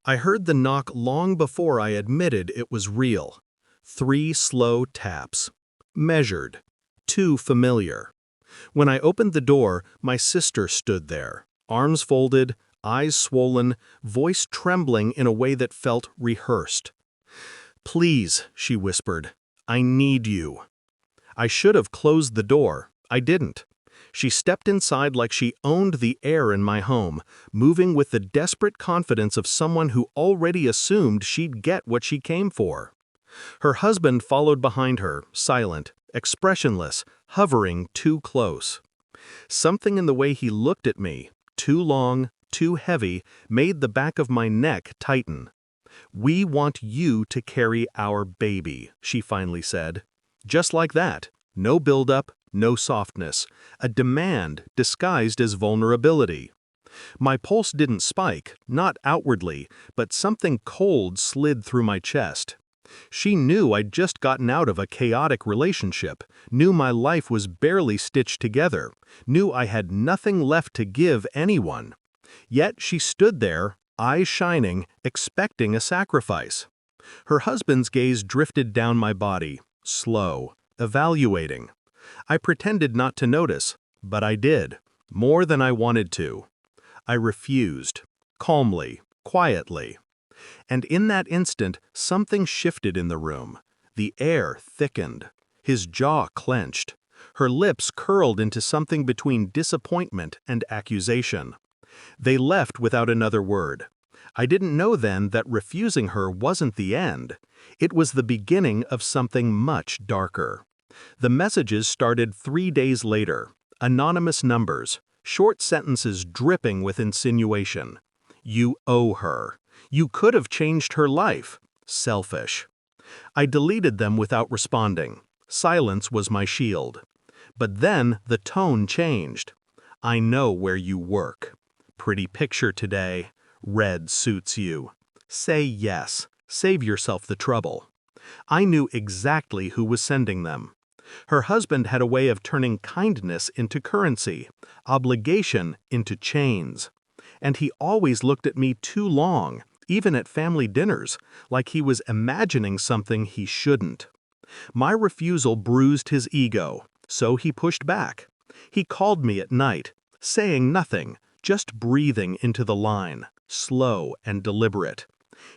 I heard the knock long before I admitted it was real. 3 slow taps. Measured. Too familiar. When I opened the door, my sister stood there, arms folded, eyes swollen, voice trembling in a way that felt rehearsed. "Please," she whispered, "I need you." I should have closed the door. I didn't. She stepped inside like she owned the air in my home, moving with the desperate confidence of someone who already assumed she'd get what she came for. Her husband followed behind her, silent, expressionless, hovering too close. Something in the way he looked at me, too long, too heavy, made the back of my neck tighten. "We want you to carry our baby," she finally said. Just like that. No build-up, no softness. A demand disguised as vulnerability. My pulse didn't spike, not outwardly, but something cold slid through my chest. She knew I'd just gotten out of a chaotic relationship, knew my life was barely stitched together, knew I had nothing left to give anyone. Yet she stood there, eyes shining, expecting a sacrifice. Her husband's gaze drifted down my body, slow, evaluating. I pretended not to notice, but I did, more than I wanted to. I refused, calmly, quietly. And in that instant, something shifted in the room. The air thickened. His jaw clenched. Her lips curled into something between disappointment and accusation. They left without another word. I didn't know then that refusing her wasn't the end. It was the beginning of something much darker. The messages started 3 days later. Anonymous numbers, short sentences dripping with insinuation. "You owe her. You could have changed her life. Selfish." I deleted them without responding. Silence was my shield. But then the tone changed. "I know where you work. Pretty picture today. Red suits you. Say yes. Save yourself the trouble." I knew exactly who was sending them. Her husband had a way of turning kindness into currency, obligation into chains. And he always looked at me too long, even at family dinners, like he was imagining something he shouldn't. My refusal bruised his ego, so he pushed back. He called me at night, saying nothing, just breathing into the line, slow and deliberate.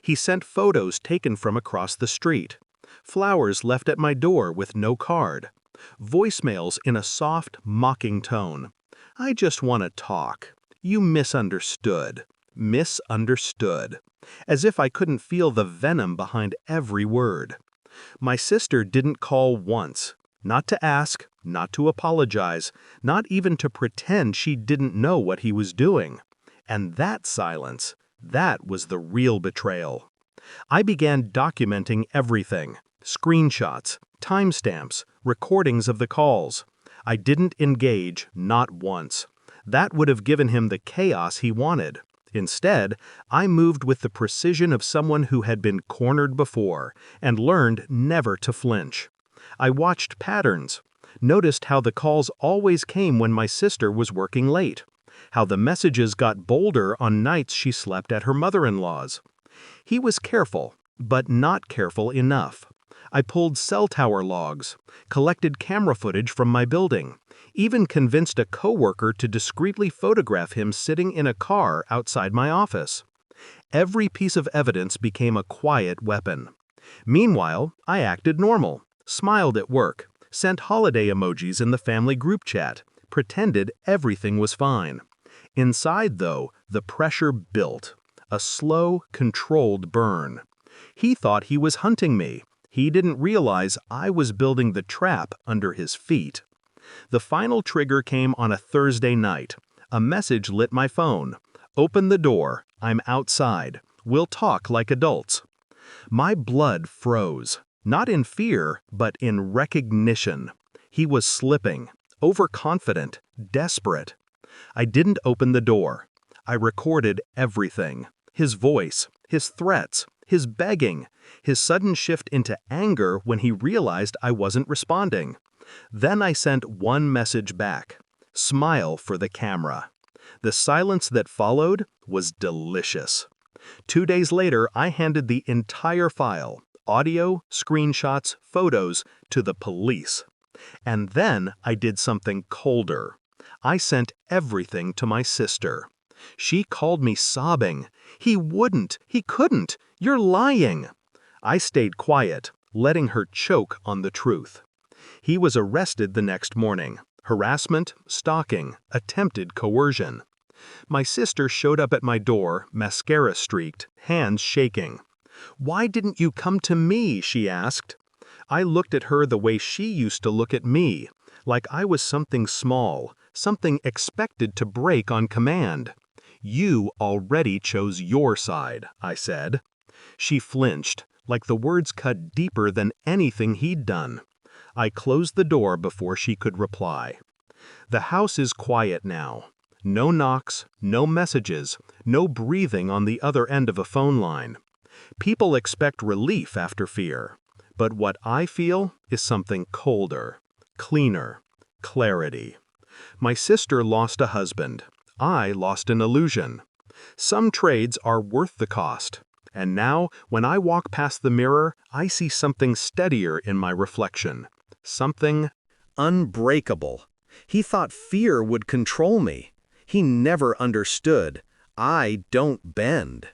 He sent photos taken from across the street. Flowers left at my door with no card. Voicemails in a soft, mocking tone. "I just want to talk. You misunderstood." Misunderstood. As if I couldn't feel the venom behind every word. My sister didn't call once. Not to ask, not to apologize, not even to pretend she didn't know what he was doing. And that silence, that was the real betrayal. I began documenting everything. Screenshots, timestamps, recordings of the calls. I didn't engage, not once. That would have given him the chaos he wanted. Instead, I moved with the precision of someone who had been cornered before and learned never to flinch. I watched patterns, noticed how the calls always came when my sister was working late, how the messages got bolder on nights she slept at her mother-in-law's. He was careful, but not careful enough. I pulled cell tower logs, collected camera footage from my building, even convinced a coworker to discreetly photograph him sitting in a car outside my office. Every piece of evidence became a quiet weapon. Meanwhile, I acted normal, smiled at work, sent holiday emojis in the family group chat, pretended everything was fine. Inside, though, the pressure built. A slow, controlled burn. He thought he was hunting me. He didn't realize I was building the trap under his feet. The final trigger came on a Thursday night. A message lit my phone. "Open the door. I'm outside. We'll talk like adults." My blood froze, not in fear, but in recognition. He was slipping, overconfident, desperate. I didn't open the door. I recorded everything. His voice, his threats, his begging, his sudden shift into anger when he realized I wasn't responding. Then I sent one message back. Smile for the camera. The silence that followed was delicious. 2 days later, I handed the entire file, audio, screenshots, photos, to the police. And then I did something colder. I sent everything to my sister. She called me sobbing. "He wouldn't. He couldn't. You're lying." I stayed quiet, letting her choke on the truth. He was arrested the next morning. Harassment, stalking, attempted coercion. My sister showed up at my door, mascara streaked, hands shaking. "Why didn't you come to me?" she asked. I looked at her the way she used to look at me, like I was something small, something expected to break on command. "You already chose your side," I said. She flinched, like the words cut deeper than anything he'd done. I closed the door before she could reply. The house is quiet now. No knocks, no messages, no breathing on the other end of a phone line. People expect relief after fear. But what I feel is something colder, cleaner, clarity. My sister lost a husband. I lost an illusion. Some trades are worth the cost. And now, when I walk past the mirror, I see something steadier in my reflection. Something unbreakable. He thought fear would control me. He never understood. I don't bend.